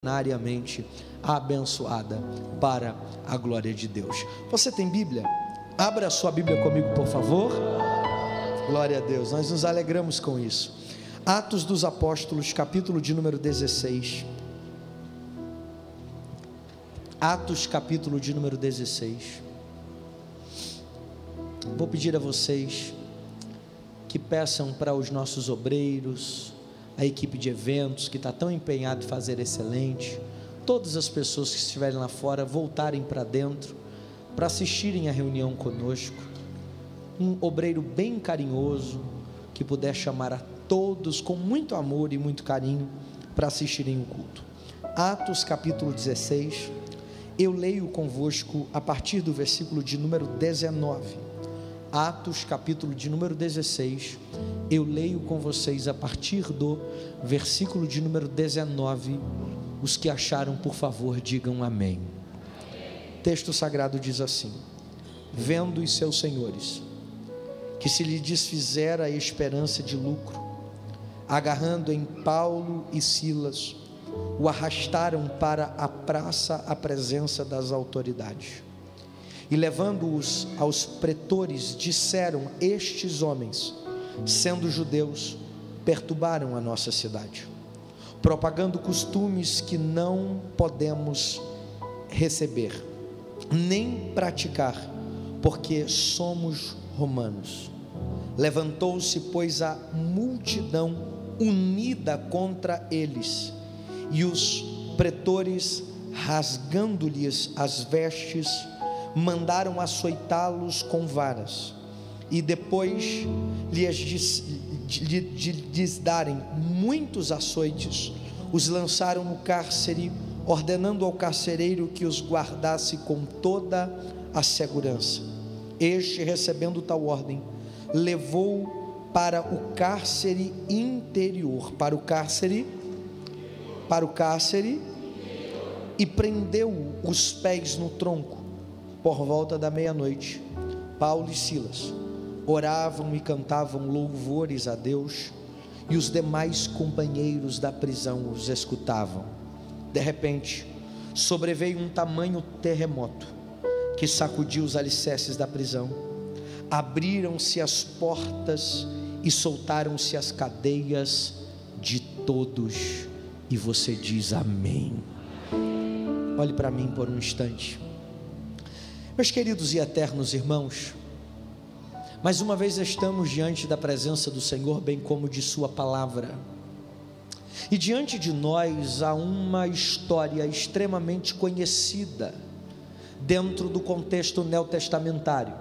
extraordinariamente abençoada para a glória de Deus. Você tem Bíblia? Abra a sua Bíblia comigo, por favor. Glória a Deus, nós nos alegramos com isso. Atos dos Apóstolos, capítulo de número 16. Atos, capítulo de número 16. Vou pedir a vocês que peçam para os nossos obreiros, a equipe de eventos que está tão empenhada em fazer excelente, todas as pessoas que estiverem lá fora voltarem para dentro para assistirem a reunião conosco. Um obreiro bem carinhoso que puder chamar a todos com muito amor e muito carinho para assistirem o culto. Atos capítulo 16, eu leio convosco a partir do versículo de número 19. Atos capítulo de número 16, eu leio com vocês a partir do versículo de número 19. Os que acharam, por favor, digam amém. O texto sagrado diz assim: vendo os seus senhores que se lhe desfizera a esperança de lucro, agarrando em Paulo e Silas, o arrastaram para a praça à presença das autoridades, e levando-os aos pretores, disseram: estes homens, sendo judeus, perturbaram a nossa cidade, propagando costumes que não podemos receber, nem praticar, porque somos romanos. Levantou-se, pois, a multidão unida contra eles, e os pretores, rasgando-lhes as vestes, mandaram açoitá-los com varas, e depois lhes darem muitos açoites, os lançaram no cárcere, ordenando ao carcereiro que os guardasse com toda a segurança. Este, recebendo tal ordem, levou para o cárcere interior, para o cárcere, e prendeu os pés no tronco. Por volta da meia-noite, Paulo e Silas oravam e cantavam louvores a Deus, e os demais companheiros da prisão os escutavam. De repente, sobreveio um tamanho terremoto que sacudiu os alicerces da prisão. Abriram-se as portas e soltaram-se as cadeias de todos. E você diz amém. Olhe para mim por um instante. Meus queridos e eternos irmãos, mais uma vez estamos diante da presença do Senhor, bem como de sua palavra, e diante de nós há uma história extremamente conhecida dentro do contexto neotestamentário.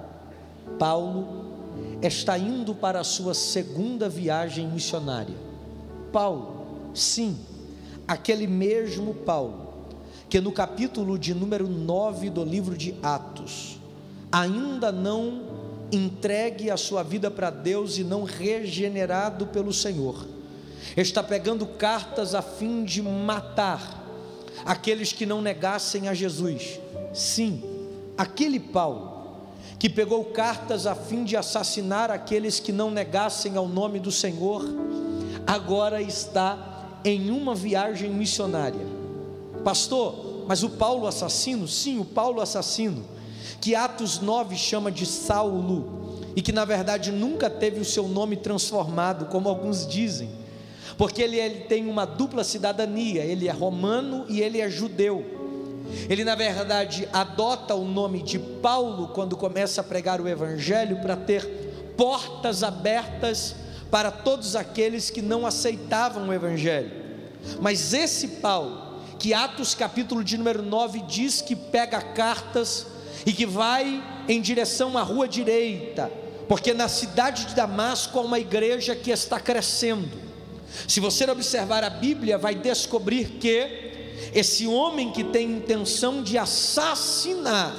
Paulo está indo para a sua segunda viagem missionária. Paulo, sim, aquele mesmo Paulo que no capítulo de número 9 do livro de Atos, ainda não entregue a sua vida para Deus e não regenerado pelo Senhor, está pegando cartas a fim de matar aqueles que não negassem a Jesus. Sim, aquele Paulo que pegou cartas a fim de assassinar aqueles que não negassem ao nome do Senhor, agora está em uma viagem missionária. Pastor, mas o Paulo assassino? Sim, o Paulo assassino, que Atos 9 chama de Saulo, e que na verdade nunca teve o seu nome transformado, como alguns dizem, porque ele tem uma dupla cidadania, ele é romano e ele é judeu. Ele na verdade adota o nome de Paulo quando começa a pregar o evangelho, para ter portas abertas para todos aqueles que não aceitavam o evangelho. Mas esse Paulo, que Atos capítulo de número 9 diz que pega cartas e que vai em direção à rua direita, porque na cidade de Damasco há uma igreja que está crescendo. Se você observar a Bíblia, vai descobrir que esse homem que tem intenção de assassinar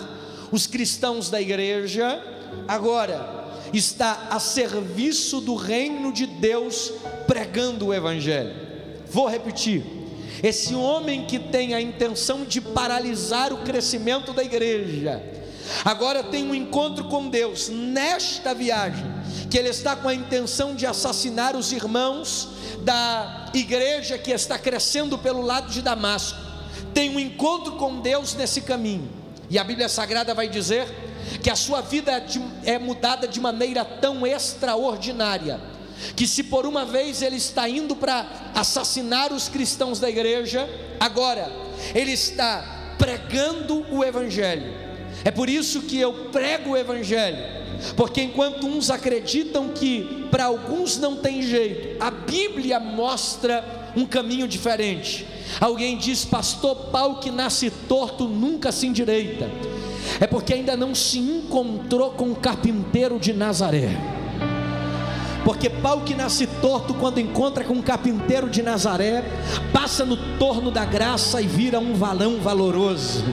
os cristãos da igreja, agora está a serviço do reino de Deus, pregando o evangelho. Vou repetir: esse homem que tem a intenção de paralisar o crescimento da igreja, agora tem um encontro com Deus nesta viagem, que ele está com a intenção de assassinar os irmãos da igreja que está crescendo pelo lado de Damasco. tem um encontro com Deus nesse caminho, e a Bíblia Sagrada vai dizer que a sua vida é mudada de maneira tão extraordinária, que se por uma vez ele está indo para assassinar os cristãos da igreja, agora ele está pregando o Evangelho. É por isso que eu prego o Evangelho, porque enquanto uns acreditam que para alguns não tem jeito, a Bíblia mostra um caminho diferente. Alguém diz: pastor, pau que nasce torto nunca se endireita. É porque ainda não se encontrou com o carpinteiro de Nazaré. Porque pau que nasce torto, quando encontra com o carpinteiro de Nazaré, passa no torno da graça e vira um valão valoroso.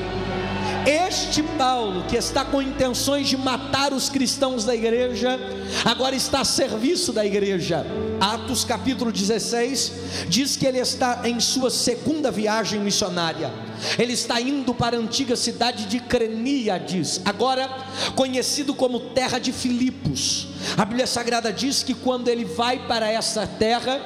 Este Paulo, que está com intenções de matar os cristãos da igreja, agora está a serviço da igreja. Atos capítulo 16 diz que ele está em sua segunda viagem missionária. Ele está indo para a antiga cidade de Creníades, agora conhecido como terra de Filipos. A Bíblia Sagrada diz que quando ele vai para essa terra,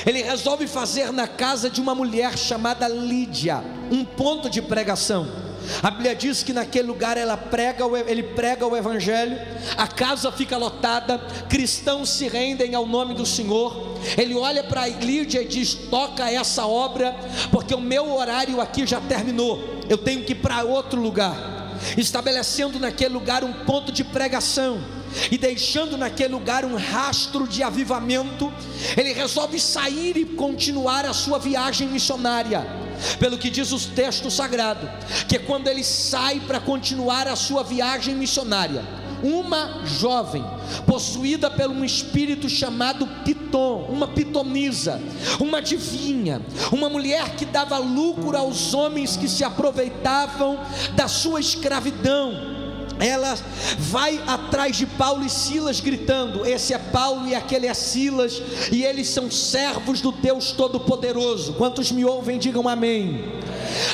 ele resolve fazer na casa de uma mulher chamada Lídia um ponto de pregação. A Bíblia diz que naquele lugar ele prega o Evangelho, a casa fica lotada, cristãos se rendem ao nome do Senhor. Ele olha para Lídia e diz: toca essa obra, porque o meu horário aqui já terminou, eu tenho que ir para outro lugar. Estabelecendo naquele lugar um ponto de pregação e deixando naquele lugar um rastro de avivamento, ele resolve sair e continuar a sua viagem missionária. Pelo que diz o texto sagrado, que quando ele sai para continuar a sua viagem missionária, uma jovem possuída por um espírito chamado Pitom, uma pitonisa, uma adivinha, uma mulher que dava lucro aos homens que se aproveitavam da sua escravidão, ela vai atrás de Paulo e Silas gritando: esse é Paulo e aquele é Silas, e eles são servos do Deus Todo-Poderoso. Quantos me ouvem, digam amém.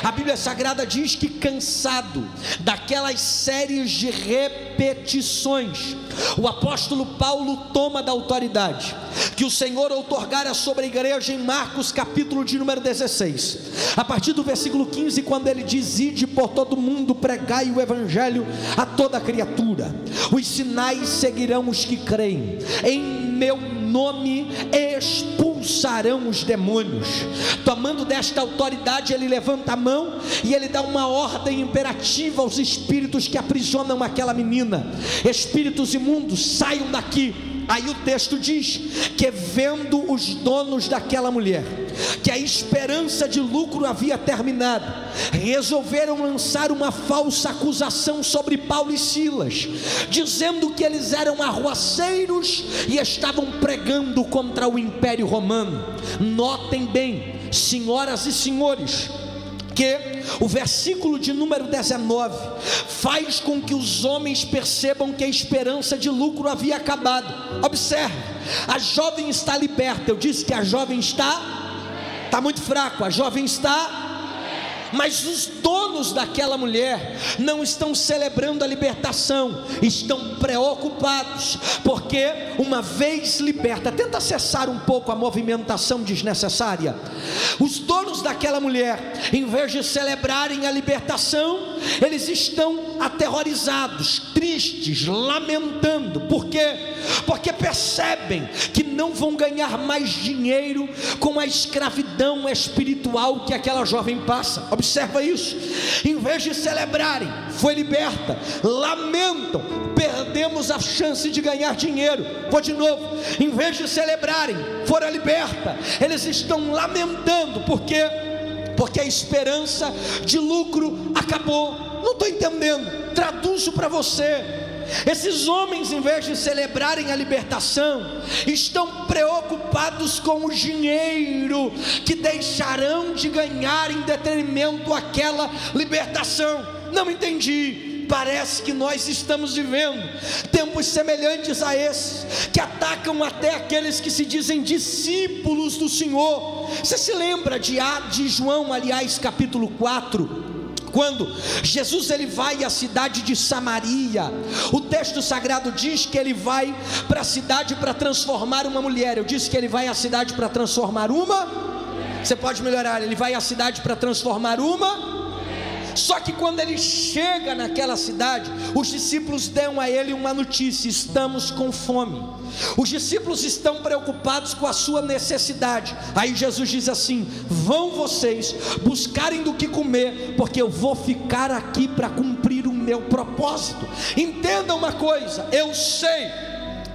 A Bíblia Sagrada diz que, cansado daquelas séries de repetições, o apóstolo Paulo toma da autoridade que o Senhor outorgara sobre a igreja em Marcos capítulo de número 16, a partir do versículo 15, quando ele diz: ide por todo mundo, pregai o Evangelho a toda criatura, os sinais seguirão os que creem, em meu nome expulsarão os demônios. Tomando desta autoridade, ele levanta a mão e ele dá uma ordem imperativa aos espíritos que aprisionam aquela menina: espíritos imundos, saiam daqui. Aí o texto diz que, vendo os donos daquela mulher que a esperança de lucro havia terminado, resolveram lançar uma falsa acusação sobre Paulo e Silas, dizendo que eles eram arruaceiros e estavam pregando contra o Império Romano. Notem bem, senhoras e senhores, que o versículo de número 19 faz com que os homens percebam que a esperança de lucro havia acabado. Observe, a jovem está liberta. Eu disse que a jovem está muito fraco, a jovem está. Mas os donos daquela mulher não estão celebrando a libertação, estão preocupados, porque uma vez liberta, tenta cessar um pouco a movimentação desnecessária. Os donos daquela mulher, em vez de celebrarem a libertação, eles estão aterrorizados, tristes, lamentando. Por quê? Porque percebem que não vão ganhar mais dinheiro com a escravidão espiritual que aquela jovem passa. Observa isso. Em vez de celebrarem, foi liberta, lamentam: perdemos a chance de ganhar dinheiro. Vou de novo. Em vez de celebrarem, foram liberta, eles estão lamentando. Por quê? Porque a esperança de lucro acabou. Não estou entendendo. Traduzo para você. Esses homens, em vez de celebrarem a libertação, estão preocupados com o dinheiro que deixarão de ganhar em detrimento àquela libertação. Não entendi. Parece que nós estamos vivendo tempos semelhantes a esses, que atacam até aqueles que se dizem discípulos do Senhor. Você se lembra de João, aliás, capítulo 4, quando Jesus ele vai à cidade de Samaria? O texto sagrado diz que ele vai para a cidade para transformar uma mulher. Eu disse que ele vai à cidade para transformar uma. Você pode melhorar. Ele vai à cidade para transformar uma. Só que quando ele chega naquela cidade, os discípulos dão a ele uma notícia: estamos com fome. Os discípulos estão preocupados com a sua necessidade. Aí Jesus diz assim: vão vocês buscarem do que comer, porque eu vou ficar aqui para cumprir o meu propósito. Entenda uma coisa, eu sei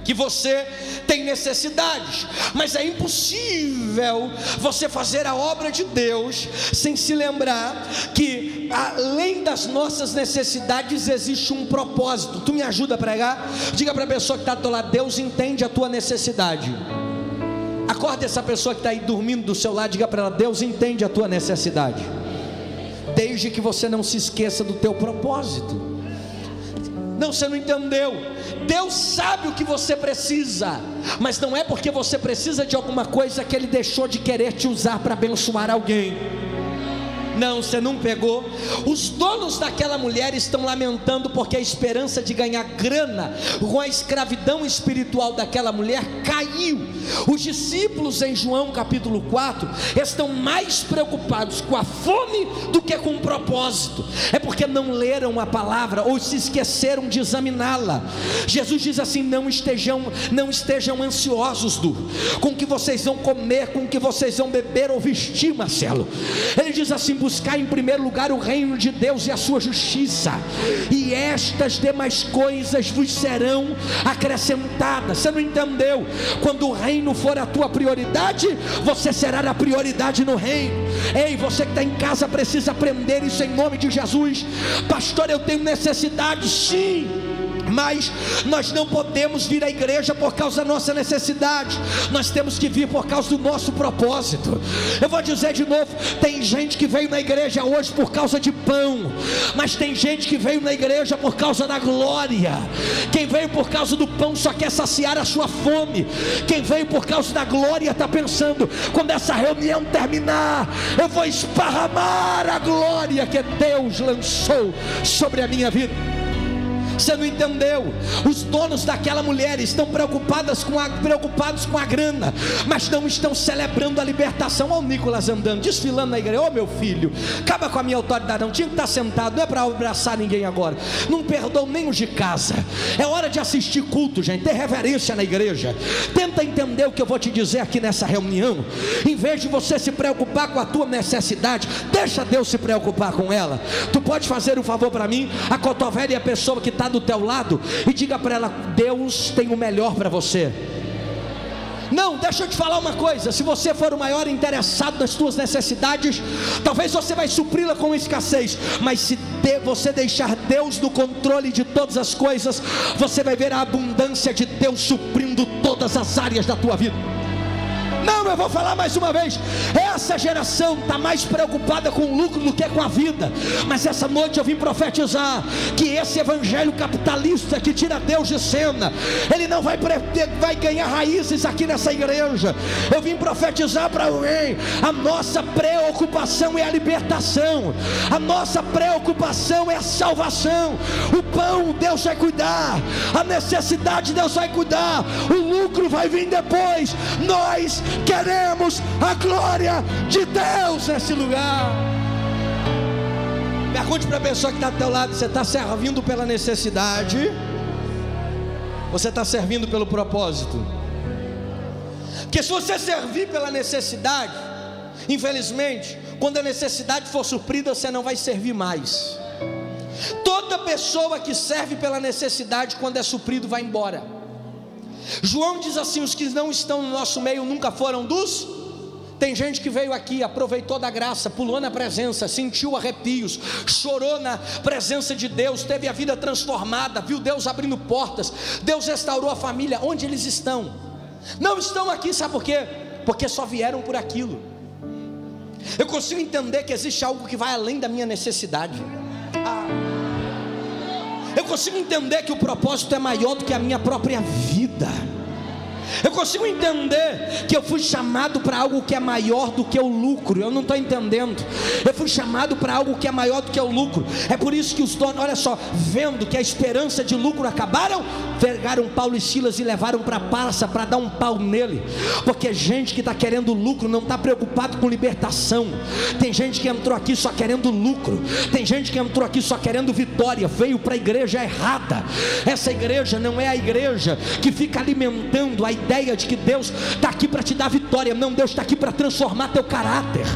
que você tem necessidades, mas é impossível você fazer a obra de Deus sem se lembrar que além das nossas necessidades existe um propósito. Tu me ajuda a pregar? Diga para a pessoa que está do teu lado: Deus entende a tua necessidade. Acorda essa pessoa que está aí dormindo do seu lado, diga para ela: Deus entende a tua necessidade, desde que você não se esqueça do teu propósito. Não, você não entendeu. Deus sabe o que você precisa, mas não é porque você precisa de alguma coisa que Ele deixou de querer te usar para abençoar alguém. Não, você não pegou. Os donos daquela mulher estão lamentando porque a esperança de ganhar grana com a escravidão espiritual daquela mulher caiu. Os discípulos em João capítulo 4 estão mais preocupados com a fome do que com o propósito. É porque não leram a palavra ou se esqueceram de examiná-la. Jesus diz assim: não estejam ansiosos com o que vocês vão comer, com o que vocês vão beber ou vestir, Marcelo. Ele diz assim: buscar em primeiro lugar o reino de Deus e a sua justiça, e estas demais coisas vos serão acrescentadas. Você não entendeu? Quando o reino for a tua prioridade, você será a prioridade no reino. Ei, você que está em casa precisa aprender isso em nome de Jesus. Pastor, eu tenho necessidade, sim, mas nós não podemos vir à igreja por causa da nossa necessidade. Nós temos que vir por causa do nosso propósito. Eu vou dizer de novo: tem gente que veio na igreja hoje por causa de pão, mas tem gente que veio na igreja por causa da glória. Quem veio por causa do pão só quer saciar a sua fome. Quem veio por causa da glória está pensando: quando essa reunião terminar, eu vou esparramar a glória que Deus lançou sobre a minha vida. Você não entendeu? Os donos daquela mulher estão preocupados com a grana, mas não estão celebrando a libertação. Olha o Nicolas andando, desfilando na igreja. Ô meu filho, acaba com a minha autoridade, não tinha que estar sentado, não é para abraçar ninguém agora. Não perdoa nem os de casa. É hora de assistir culto, gente, ter reverência na igreja. Tenta entender o que eu vou te dizer aqui nessa reunião. Em vez de você se preocupar com a tua necessidade, deixa Deus se preocupar com ela. Tu pode fazer um favor para mim? A cotovela e a pessoa que está do teu lado e diga para ela: Deus tem o melhor para você. Não, deixa eu te falar uma coisa: se você for o maior interessado nas suas necessidades, talvez você vai supri-la com escassez, mas se você deixar Deus no controle de todas as coisas, você vai ver a abundância de Deus suprindo todas as áreas da tua vida. Não, eu vou falar mais uma vez: essa geração está mais preocupada com o lucro do que com a vida. Mas essa noite eu vim profetizar que esse evangelho capitalista que tira Deus de cena, ele não vai ganhar raízes aqui nessa igreja. Eu vim profetizar para alguém: a nossa preocupação é a libertação, a nossa preocupação é a salvação. O pão Deus vai cuidar, a necessidade Deus vai cuidar, o lucro vai vir depois. Nós queremos a glória de Deus nesse lugar. Pergunte para a pessoa que está do teu lado: você está servindo pela necessidade? Você está servindo pelo propósito? Porque se você servir pela necessidade, infelizmente, quando a necessidade for suprida, você não vai servir mais. Toda pessoa que serve pela necessidade, quando é suprido, vai embora. João diz assim: os que não estão no nosso meio nunca foram dos. Tem gente que veio aqui, aproveitou da graça, pulou na presença, sentiu arrepios, chorou na presença de Deus, teve a vida transformada, viu Deus abrindo portas, Deus restaurou a família. Onde eles estão? Não estão aqui, sabe por quê? Porque só vieram por aquilo. Eu consigo entender que existe algo que vai além da minha necessidade. Eu consigo entender que o propósito é maior do que a minha própria vida. Eu consigo entender que eu fui chamado para algo que é maior do que o lucro. Eu não estou entendendo. Eu fui chamado para algo que é maior do que o lucro. É por isso que os donos, olha só, vendo que a esperança de lucro acabaram, pegaram Paulo e Silas e levaram para a praça para dar um pau nele. Porque gente que está querendo lucro não está preocupado com libertação. Tem gente que entrou aqui só querendo lucro. Tem gente que entrou aqui só querendo vitória. Veio para a igreja errada. Essa igreja não é a igreja que fica alimentando a ideia de que Deus está aqui para te dar vitória. Não, Deus está aqui para transformar teu caráter.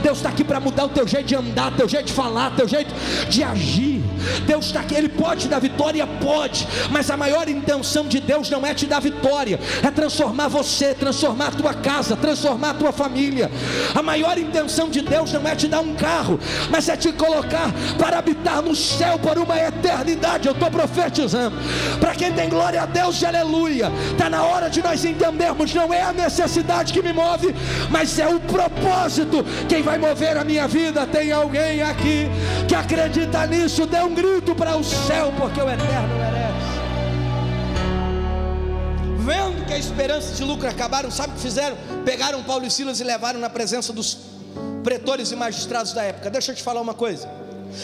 Deus está aqui para mudar o teu jeito de andar, teu jeito de falar, teu jeito de agir. Deus está aqui, Ele pode te dar vitória, pode, mas a maior intenção de Deus não é te dar vitória, é transformar você, transformar a tua casa, transformar a tua família. A maior intenção de Deus não é te dar um carro, mas é te colocar para habitar no céu por uma eternidade. Eu estou profetizando para quem tem glória a Deus, aleluia. Está na hora de nós entendermos, não é a necessidade que me move, mas é o propósito. Quem vai mover a minha vida? Tem alguém aqui que acredita nisso? Dê um grito para o céu, porque o eterno merece. Vendo que a esperança de lucro acabaram, sabe o que fizeram? Pegaram Paulo e Silas e levaram na presença dos pretores e magistrados da época. Deixa eu te falar uma coisa: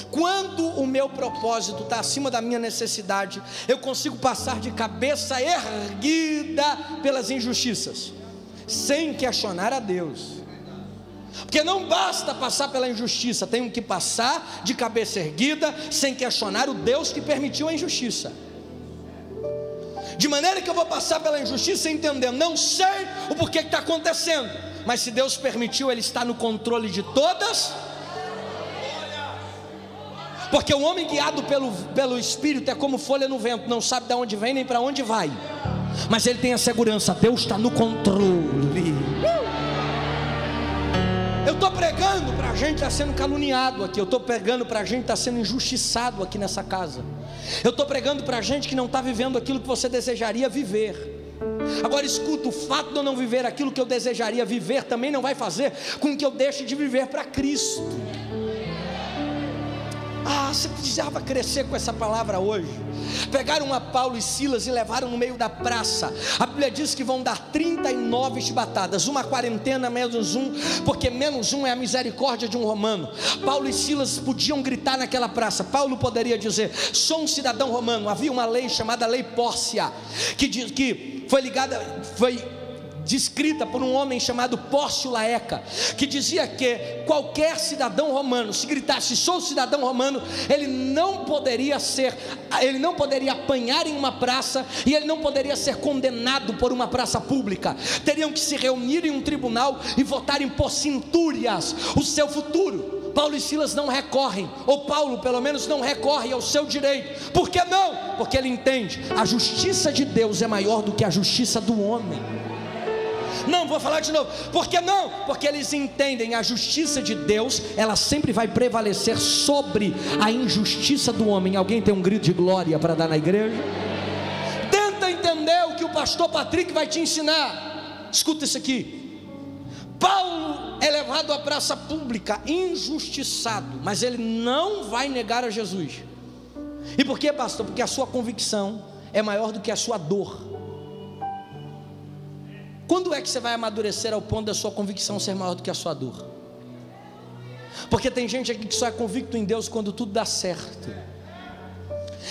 quando o meu propósito está acima da minha necessidade, eu consigo passar de cabeça erguida pelas injustiças, sem questionar a Deus. Porque não basta passar pela injustiça, tenho que passar de cabeça erguida, sem questionar o Deus que permitiu a injustiça. De maneira que eu vou passar pela injustiça entendendo, não sei o porquê que está acontecendo, mas se Deus permitiu, Ele está no controle de todas. Porque o homem guiado pelo Espírito é como folha no vento, não sabe de onde vem nem para onde vai, mas ele tem a segurança, Deus está no controle. Eu estou pregando para a gente que está sendo caluniado aqui. Eu estou pregando para a gente que está sendo injustiçado aqui nessa casa. Eu estou pregando para a gente que não está vivendo aquilo que você desejaria viver. Agora escuta, o fato de eu não viver aquilo que eu desejaria viver também não vai fazer com que eu deixe de viver para Cristo. Você precisava crescer com essa palavra hoje. Pegaram a Paulo e Silas e levaram no meio da praça. A Bíblia diz que vão dar 39 chibatadas, uma quarentena menos um, porque menos um é a misericórdia de um romano. Paulo e Silas podiam gritar naquela praça. Paulo poderia dizer: sou um cidadão romano. Havia uma lei chamada Lei Pórcia, que foi descrita por um homem chamado Pórcio Laeca, que dizia que qualquer cidadão romano, se gritasse sou cidadão romano, ele não poderia apanhar em uma praça, e ele não poderia ser condenado por uma praça pública. Teriam que se reunir em um tribunal e votarem por centúrias o seu futuro. Paulo e Silas não recorrem, ou Paulo pelo menos não recorre ao seu direito. Por que não? Porque ele entende, a justiça de Deus é maior do que a justiça do homem. Não, vou falar de novo. Por que não? Porque eles entendem, a justiça de Deus, ela sempre vai prevalecer sobre a injustiça do homem. Alguém tem um grito de glória para dar na igreja? Tenta entender o que o pastor Patrick vai te ensinar. Escuta isso aqui. Paulo é levado à praça pública injustiçado, mas ele não vai negar a Jesus. E por quê, pastor? Porque a sua convicção é maior do que a sua dor. Quando é que você vai amadurecer ao ponto da sua convicção ser maior do que a sua dor? Porque tem gente aqui que só é convicto em Deus quando tudo dá certo.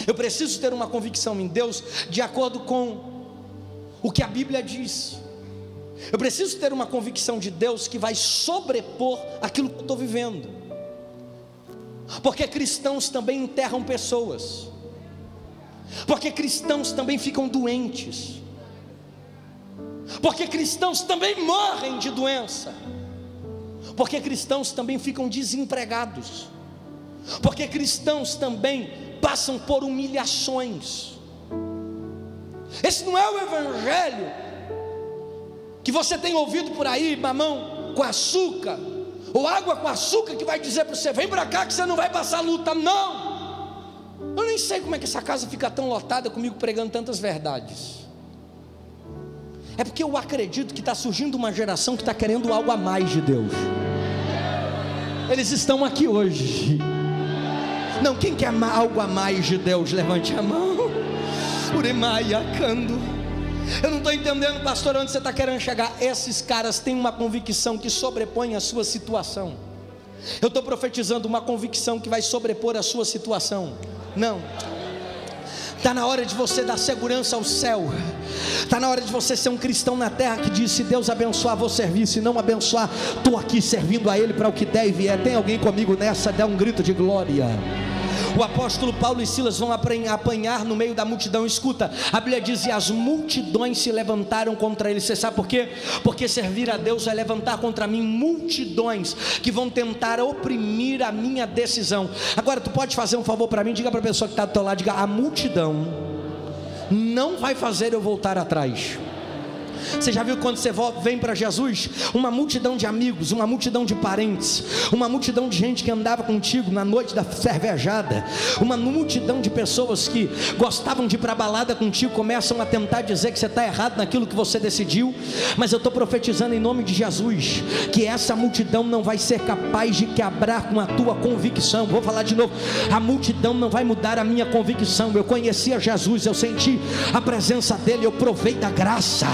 Eu preciso ter uma convicção em Deus de acordo com o que a Bíblia diz. Eu preciso ter uma convicção de Deus que vai sobrepor aquilo que eu estou vivendo. Porque cristãos também enterram pessoas. Porque cristãos também ficam doentes. Porque cristãos também morrem de doença. Porque cristãos também ficam desempregados. Porque cristãos também passam por humilhações. Esse não é o evangelho que você tem ouvido por aí, mamão com açúcar, ou água com açúcar, que vai dizer para você: vem para cá que você não vai passar luta. Não, eu nem sei como é que essa casa fica tão lotada comigo pregando tantas verdades. É porque eu acredito que está surgindo uma geração que está querendo algo a mais de Deus. Eles estão aqui hoje. Não, quem quer algo a mais de Deus, levante a mão. Uremaia cando. Eu não estou entendendo, pastor, onde você está querendo chegar. Esses caras têm uma convicção que sobrepõe a sua situação. Eu estou profetizando uma convicção que vai sobrepor a sua situação. Não. Está na hora de você dar segurança ao céu. Está na hora de você ser um cristão na terra que diz: se Deus abençoar, vou servir. Se não abençoar, estou aqui servindo a Ele para o que der e vier. Tem alguém comigo nessa? Dá um grito de glória. O apóstolo Paulo e Silas vão apanhar no meio da multidão. Escuta, a Bíblia diz: e as multidões se levantaram contra ele. Você sabe por quê? Porque servir a Deus é levantar contra mim multidões que vão tentar oprimir a minha decisão. Agora tu pode fazer um favor para mim? Diga para a pessoa que está do teu lado, diga: a multidão não vai fazer eu voltar atrás. Você já viu quando você vem para Jesus, uma multidão de amigos, uma multidão de parentes, uma multidão de gente que andava contigo na noite da cervejada, uma multidão de pessoas que gostavam de ir para a balada contigo, começam a tentar dizer que você está errado naquilo que você decidiu. Mas eu estou profetizando em nome de Jesus, que essa multidão não vai ser capaz de quebrar com a tua convicção. Vou falar de novo: a multidão não vai mudar a minha convicção. Eu conhecia Jesus, eu senti a presença dele, eu provei da graça.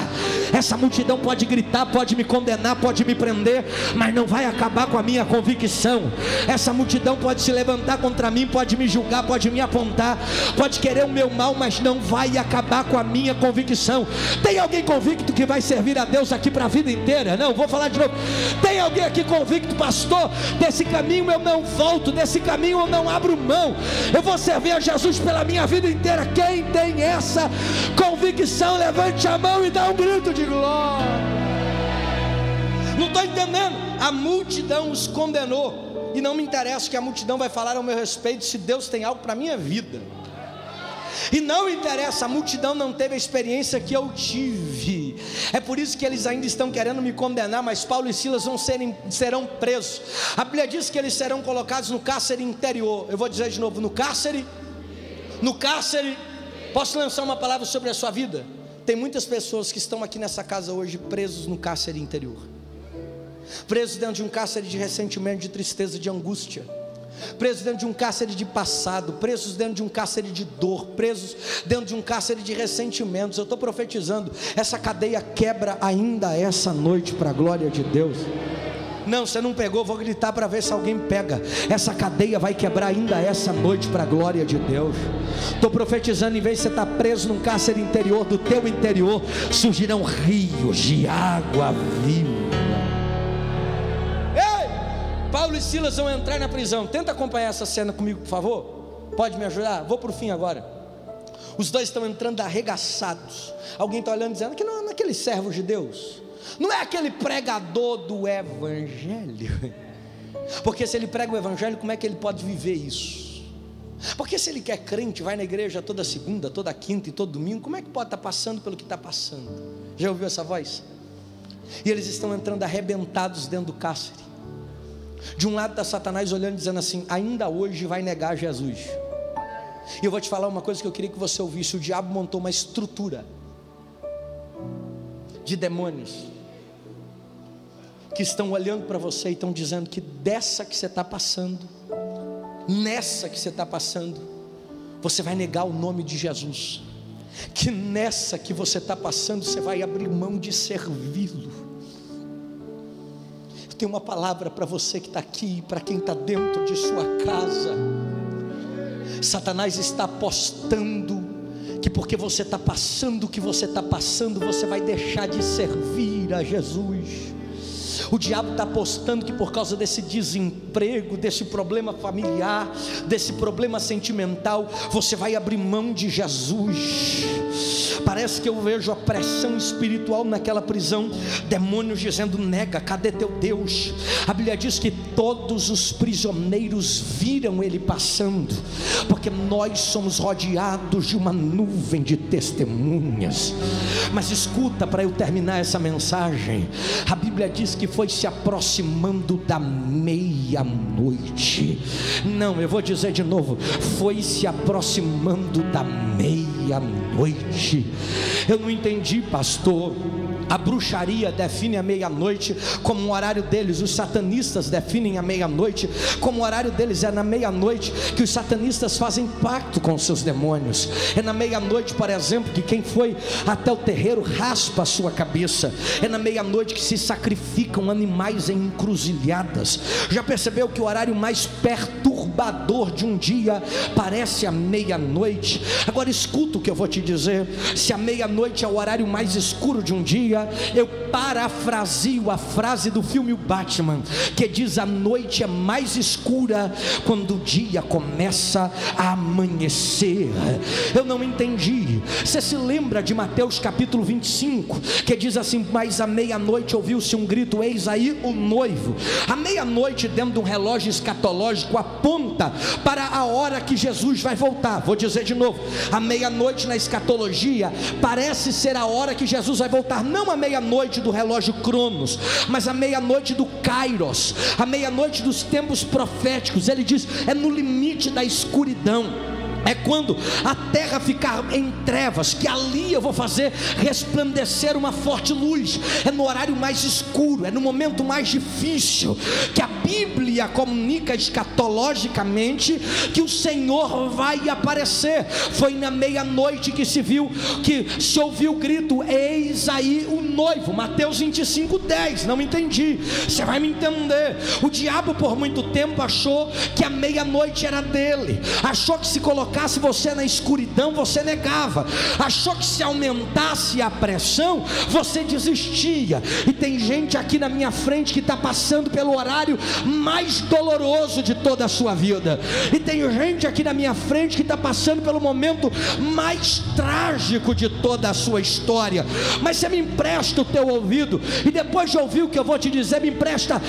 Essa multidão pode gritar, pode me condenar, pode me prender, mas não vai acabar com a minha convicção. Essa multidão pode se levantar contra mim, pode me julgar, pode me apontar, pode querer o meu mal, mas não vai acabar com a minha convicção. Tem alguém convicto que vai servir a Deus aqui para a vida inteira? Não, vou falar de novo. Tem alguém aqui convicto: pastor, desse caminho eu não volto, desse caminho eu não abro mão, eu vou servir a Jesus pela minha vida inteira? Quem tem essa convicção, levante a mão e dá um grito de glória. Não estou entendendo. A multidão os condenou, e não me interessa que a multidão vai falar ao meu respeito, se Deus tem algo para a minha vida. E não interessa, a multidão não teve a experiência que eu tive. É por isso que eles ainda estão querendo me condenar. Mas Paulo e Silas serão presos. A Bíblia diz que eles serão colocados no cárcere interior. Eu vou dizer de novo: no cárcere. Posso lançar uma palavra sobre a sua vida? Tem muitas pessoas que estão aqui nessa casa hoje presos no cárcere interior, presos dentro de um cárcere de ressentimento, de tristeza, de angústia, presos dentro de um cárcere de passado, presos dentro de um cárcere de dor, presos dentro de um cárcere de ressentimentos. Eu estou profetizando, essa cadeia quebra ainda essa noite para a glória de Deus. Não, você não pegou, vou gritar para ver se alguém pega. Essa cadeia vai quebrar ainda essa noite para a glória de Deus. Estou profetizando, em vez de você estar preso num cárcere interior, do teu interior surgirão rios de água viva. Ei, Paulo e Silas vão entrar na prisão. Tenta acompanhar essa cena comigo, por favor. Pode me ajudar? Vou para o fim agora. Os dois estão entrando arregaçados. Alguém está olhando dizendo que não é aquele servo de Deus, não é aquele pregador do evangelho. Porque se ele prega o evangelho, como é que ele pode viver isso? Porque se ele quer crente, vai na igreja toda segunda, toda quinta e todo domingo, como é que pode estar passando pelo que está passando? Já ouviu essa voz? E eles estão entrando arrebentados dentro do cárcere. De um lado está Satanás olhando, dizendo assim: ainda hoje vai negar Jesus. E eu vou te falar uma coisa que eu queria que você ouvisse. O diabo montou uma estrutura de demônios que estão olhando para você e estão dizendo que dessa que você está passando, nessa que você está passando, você vai negar o nome de Jesus. Que nessa que você está passando, você vai abrir mão de servi-lo. Eu tenho uma palavra para você que está aqui, para quem está dentro de sua casa. Satanás está apostando que porque você está passando o que você está passando, você vai deixar de servir a Jesus. O diabo está apostando que por causa desse desemprego, desse problema familiar, desse problema sentimental, você vai abrir mão de Jesus. Parece que eu vejo a pressão espiritual naquela prisão, demônios dizendo: nega, cadê teu Deus? A Bíblia diz que todos os prisioneiros viram ele passando, porque nós somos rodeados de uma nuvem de testemunhas. Mas escuta, para eu terminar essa mensagem, a Bíblia diz que foi se aproximando da meia-noite. Não, eu vou dizer de novo: foi se aproximando da meia-noite. Eu não entendi, pastor. A bruxaria define a meia-noite como um horário deles. Os satanistas definem a meia-noite como o horário deles. É na meia-noite que os satanistas fazem pacto com os seus demônios. É na meia-noite, por exemplo, que quem foi até o terreiro raspa a sua cabeça. É na meia-noite que se sacrificam animais em encruzilhadas. Já percebeu que o horário mais perturbador de um dia parece a meia-noite? Agora escuta o que eu vou te dizer. Se a meia-noite é o horário mais escuro de um dia, eu parafrasio a frase do filme O Batman, que diz: a noite é mais escura quando o dia começa a amanhecer. Eu não entendi. Você se lembra de Mateus capítulo 25, que diz assim: mas à meia-noite ouviu-se um grito, eis aí o noivo. A meia-noite dentro de um relógio escatológico aponta para a hora que Jesus vai voltar. Vou dizer de novo: a meia-noite na escatologia parece ser a hora que Jesus vai voltar. Não a meia-noite do relógio Cronos, mas a meia-noite do Kairos, a meia-noite dos tempos proféticos. Ele diz: é no limite da escuridão. É quando a terra ficar em trevas, que ali eu vou fazer resplandecer uma forte luz. É no horário mais escuro, é no momento mais difícil, que a Bíblia comunica escatologicamente que o Senhor vai aparecer. Foi na meia-noite que se ouviu o grito, eis aí o noivo. Mateus 25:10. Não entendi, você vai me entender. O diabo por muito tempo achou que a meia-noite era dele, achou que se colocasse você na escuridão, você negava, achou que se aumentasse a pressão, você desistia. E tem gente aqui na minha frente que está passando pelo horário mais doloroso de toda a sua vida, e tem gente aqui na minha frente que está passando pelo momento mais trágico de toda a sua história. Mas você me empresta o teu ouvido, e depois de ouvir o que eu vou te dizer, me empresta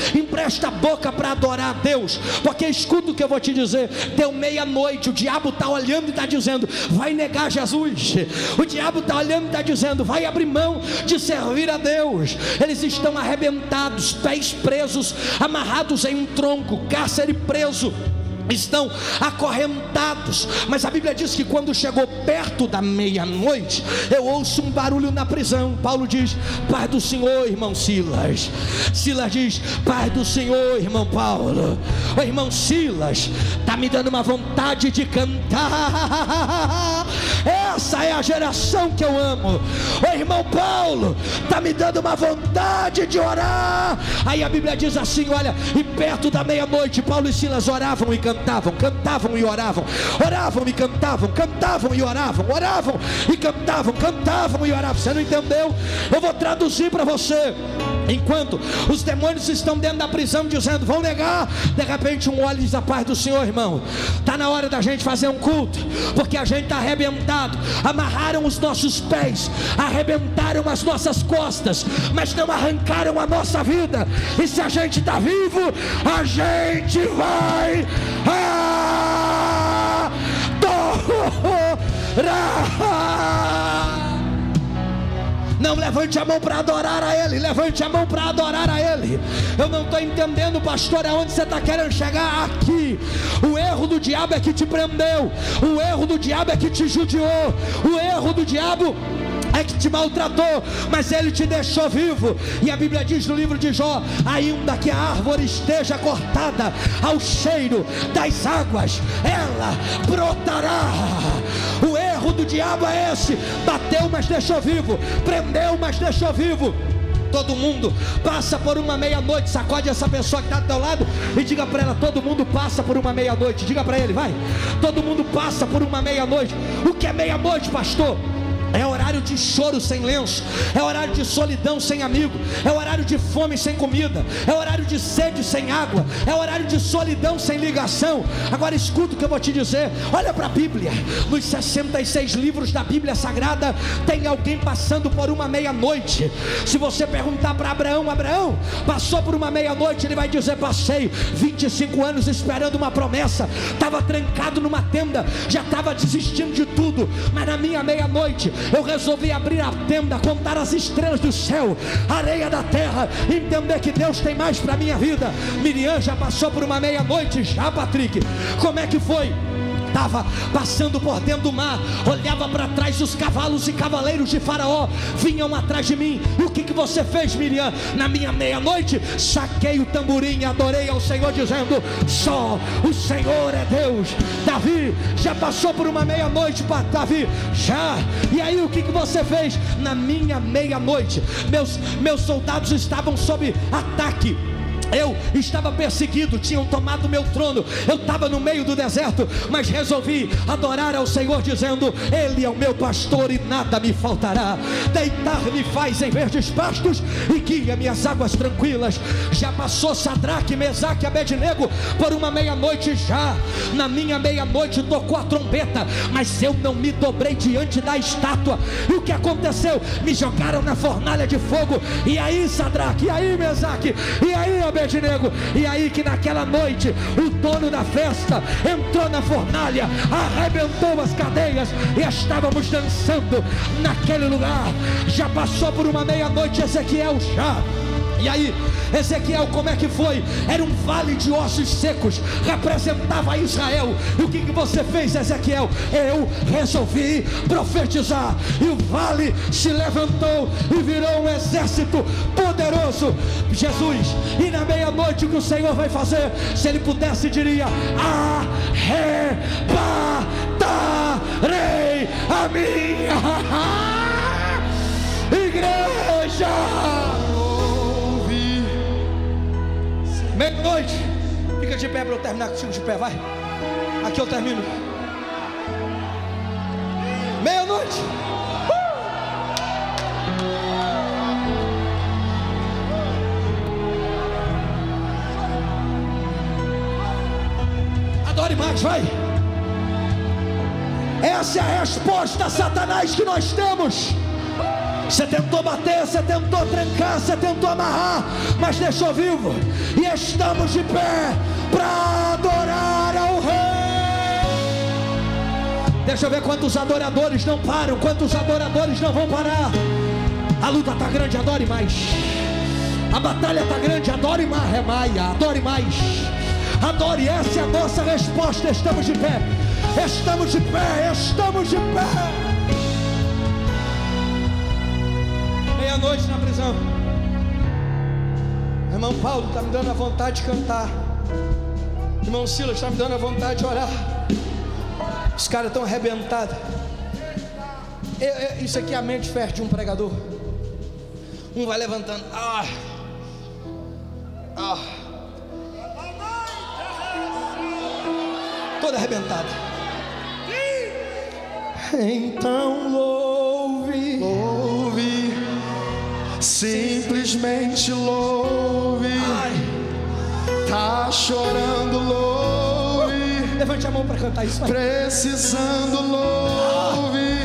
a boca para adorar a Deus, porque escuta o que eu vou te dizer. Deu meia-noite, o diabo está olhando e está dizendo: vai negar Jesus. O diabo está olhando e está dizendo: vai abrir mão de servir a Deus. Eles estão arrebentados, pés presos, amarrados em um tronco, cárcere preso, estão acorrentados. Mas a Bíblia diz que quando chegou perto da meia-noite, eu ouço um barulho na prisão. Paulo diz: paz do Senhor, irmão Silas. Silas diz: paz do Senhor, irmão Paulo. O irmão Silas está me dando uma vontade de cantar. Essa é a geração que eu amo. O irmão Paulo está me dando uma vontade de orar. Aí a Bíblia diz assim, olha: e perto da meia-noite, Paulo e Silas oravam e cantavam e oravam, oravam e cantavam e oravam, oravam e cantavam e oravam. Você não entendeu? Eu vou traduzir para você. Enquanto os demônios estão dentro da prisão dizendo: vão negar, de repente um olho diz: a paz do Senhor, irmão, está na hora da gente fazer um culto, porque a gente está arrebentado. Amarraram os nossos pés, arrebentaram as nossas costas, mas não arrancaram a nossa vida. E se a gente está vivo, a gente vai adorar. Não levante a mão para adorar a Ele, levante a mão para adorar a Ele. Eu não estou entendendo, pastor, aonde você está querendo chegar. Aqui, o erro do diabo é que te prendeu, o erro do diabo é que te judiou, o erro do diabo é que te maltratou, mas Ele te deixou vivo. E a Bíblia diz no livro de Jó: ainda que a árvore esteja cortada ao cheiro das águas, ela brotará. O erro do diabo é esse: bateu, mas deixou vivo, prendeu, mas deixou vivo. Todo mundo passa por uma meia-noite. Sacode essa pessoa que está do teu lado e diga para ela: todo mundo passa por uma meia-noite. Diga para ele, vai: todo mundo passa por uma meia-noite. O que é meia-noite, pastor? É horário de choro sem lenço, é horário de solidão sem amigo, é horário de fome sem comida, é horário de sede sem água, é horário de solidão sem ligação. Agora escuta o que eu vou te dizer. Olha para a Bíblia, nos 66 livros da Bíblia Sagrada tem alguém passando por uma meia-noite. Se você perguntar para Abraão: Abraão, passou por uma meia-noite? Ele vai dizer: passei 25 anos esperando uma promessa, estava trancado numa tenda, já estava desistindo de tudo, mas na minha meia-noite eu resolvi abrir a tenda, contar as estrelas do céu, a areia da terra, entender que Deus tem mais para a minha vida. Miriam já passou por uma meia-noite já, Patrick. Como é que foi? estava passando por dentro do mar, olhava para trás, os cavalos e cavaleiros de Faraó vinham atrás de mim. E o que você fez, Miriam? Na minha meia-noite, saquei o tamborim e adorei ao Senhor, dizendo: só o Senhor é Deus. Davi já passou por uma meia-noite, para Davi, já. E aí o que você fez? Na minha meia-noite, meus soldados estavam sob ataque. Eu estava perseguido, tinham tomado meu trono, eu estava no meio do deserto, mas resolvi adorar ao Senhor, dizendo: Ele é o meu pastor e nada me faltará. Deitar-me faz em verdes pastos e guia-me às águas tranquilas. Já passou Sadraque, Mesaque e Abednego por uma meia-noite já. Na minha meia-noite tocou a trombeta, mas eu não me dobrei diante da estátua. E o que aconteceu? Me jogaram na fornalha de fogo. E aí, Sadraque, e aí, Mesaque, e aí, Abednego, e aí que naquela noite o dono da festa entrou na fornalha, arrebentou as cadeias e estávamos dançando naquele lugar. Já passou por uma meia-noite, Ezequiel, já. E aí, Ezequiel, como é que foi? Era um vale de ossos secos, representava Israel. E o que você fez, Ezequiel? Eu resolvi profetizar, e o vale se levantou e virou um exército poderoso. Jesus, e na meia-noite o que o Senhor vai fazer? Se Ele pudesse, diria: arrebatarei a minha igreja. Meia-noite, fica de pé para eu terminar contigo de pé, vai. Aqui eu termino. Meia-noite. Adore mais, vai. Essa é a resposta, Satanás, que nós temos. Você tentou bater, você tentou trancar, você tentou amarrar, mas deixou vivo. E estamos de pé para adorar ao Rei. Deixa eu ver quantos adoradores não param, quantos adoradores não vão parar. A luta está grande, adore mais. A batalha está grande, adore mais, Remaia, adore mais. Adore, essa é a nossa resposta. Estamos de pé, estamos de pé, estamos de pé. Meia-noite na prisão. Irmão Paulo está me dando a vontade de cantar. Irmão Silas está me dando a vontade de orar. Os caras estão arrebentados. Isso aqui é a mente fértil de um pregador. Um vai levantando. Todo arrebentado. Então louve, simplesmente louve. Tá chorando, louve. Levante a mão para cantar isso. Vai. Precisando, louve.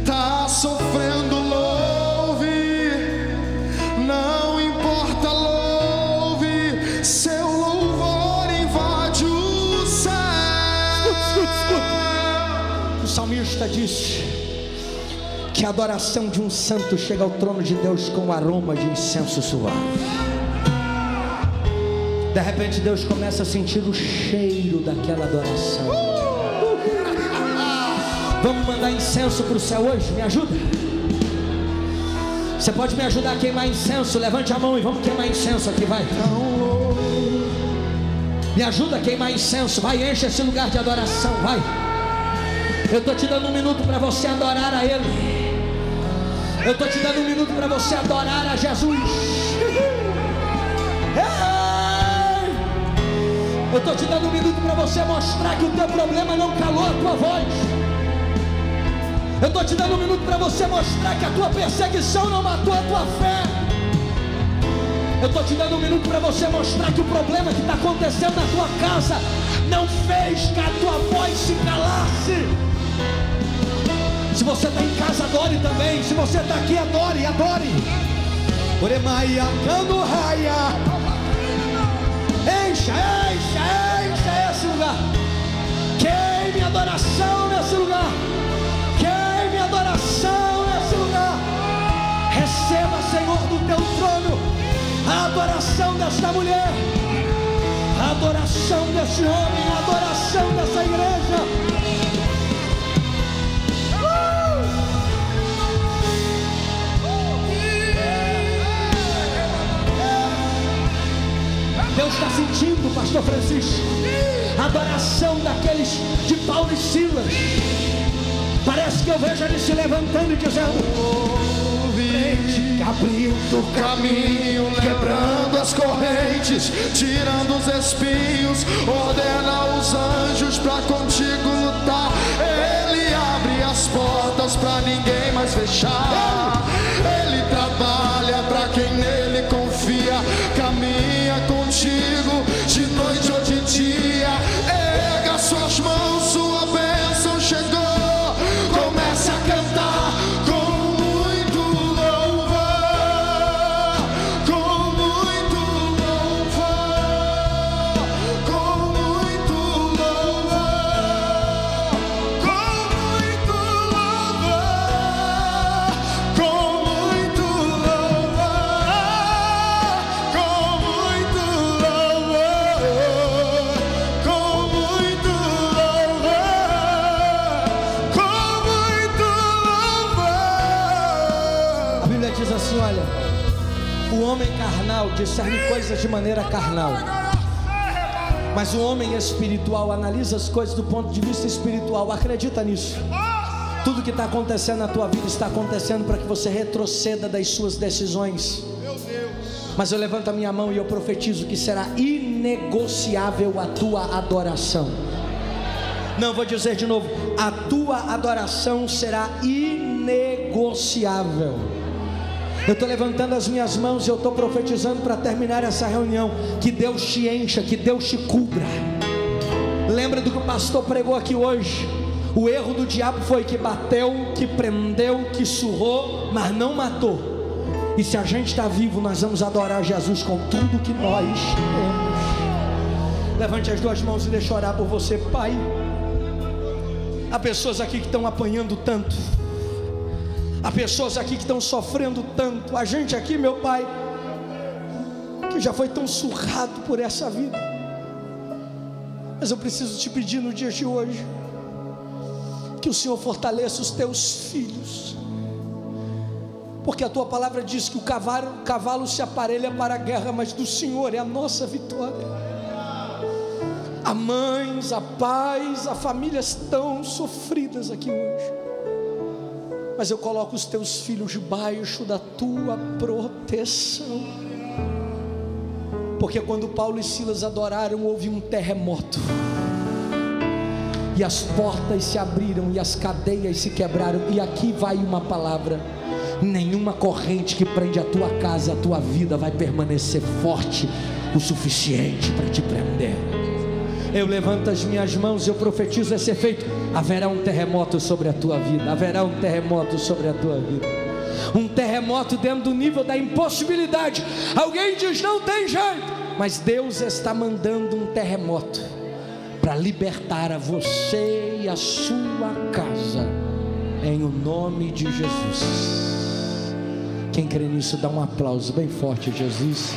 Tá sofrendo, louve. Não importa, louve. Seu louvor invade o céu. Escuta. O salmista disse que a adoração de um santo chega ao trono de Deus com o aroma de incenso suave. De repente Deus começa a sentir o cheiro daquela adoração. Vamos mandar incenso para o céu hoje? Me ajuda? Você pode me ajudar a queimar incenso? Levante a mão e vamos queimar incenso aqui, vai. Me ajuda a queimar incenso. Vai, enche esse lugar de adoração, vai. Eu estou te dando um minuto para você adorar a Ele. Eu estou te dando um minuto para você adorar a Jesus. Eu estou te dando um minuto para você mostrar que o teu problema não calou a tua voz. Eu estou te dando um minuto para você mostrar que a tua perseguição não matou a tua fé. Eu estou te dando um minuto para você mostrar que o problema que está acontecendo na tua casa não fez que a tua voz se calasse. Se você está em casa, adore também. Se você está aqui, adore, adore. Oremaia, cando raia. Encha, encha, encha esse lugar. Queime adoração nesse lugar. Queime adoração nesse lugar. Receba, Senhor, do teu trono a adoração desta mulher, a adoração desse homem, a adoração dessa igreja. está sentindo, pastor Francisco, a adoração daqueles de Paulo e Silas. Parece que eu vejo eles se levantando e dizendo: abrindo o caminho, quebrando as correntes, tirando os espinhos, ordena os anjos pra contigo lutar. Ele abre as portas pra ninguém mais fechar. Ele trabalha pra quem nele confia, caminha contigo de noite ou de dia. Erga suas mãos, sua bênção chegou. Comece a cantar com muito louvor, com muito louvor, com muito louvor, com muito louvor, com muito louvor, com muito louvor, com muito louvor. A Bíblia diz assim: olha, o homem carnal discerne coisas de maneira carnal, mas o homem espiritual analisa as coisas do ponto de vista espiritual. Acredita nisso? Tudo que está acontecendo na tua vida está acontecendo para que você retroceda das suas decisões. Mas eu levanto a minha mão e eu profetizo que será inegociável a tua adoração. Não, vou dizer de novo: a tua adoração será inegociável. Eu estou levantando as minhas mãos e eu estou profetizando para terminar essa reunião, que Deus te encha, que Deus te cubra. Lembra do que o pastor pregou aqui hoje? O erro do diabo foi que bateu, que prendeu, que surrou, mas não matou. E se a gente está vivo, nós vamos adorar Jesus com tudo que nós temos. Levante as duas mãos e deixa eu orar por você, Pai. Há pessoas aqui que estão apanhando tanto, há pessoas aqui que estão sofrendo tanto. A gente aqui, meu Pai, que já foi tão surrado por essa vida. Mas eu preciso te pedir no dia de hoje, que o Senhor fortaleça os teus filhos, porque a tua palavra diz que o cavalo se aparelha para a guerra, mas do Senhor é a nossa vitória. Há mães, há pais, há famílias tão sofridas aqui hoje, mas eu coloco os teus filhos debaixo da tua proteção, porque quando Paulo e Silas adoraram, houve um terremoto, e as portas se abriram, e as cadeias se quebraram. E aqui vai uma palavra: nenhuma corrente que prende a tua casa, a tua vida, vai permanecer forte o suficiente para te prender. Eu levanto as minhas mãos e eu profetizo esse efeito: haverá um terremoto sobre a tua vida, haverá um terremoto sobre a tua vida, um terremoto dentro do nível da impossibilidade. Alguém diz: não tem jeito, mas Deus está mandando um terremoto para libertar a você e a sua casa, em o nome de Jesus. Quem crê nisso, dá um aplauso bem forte a Jesus.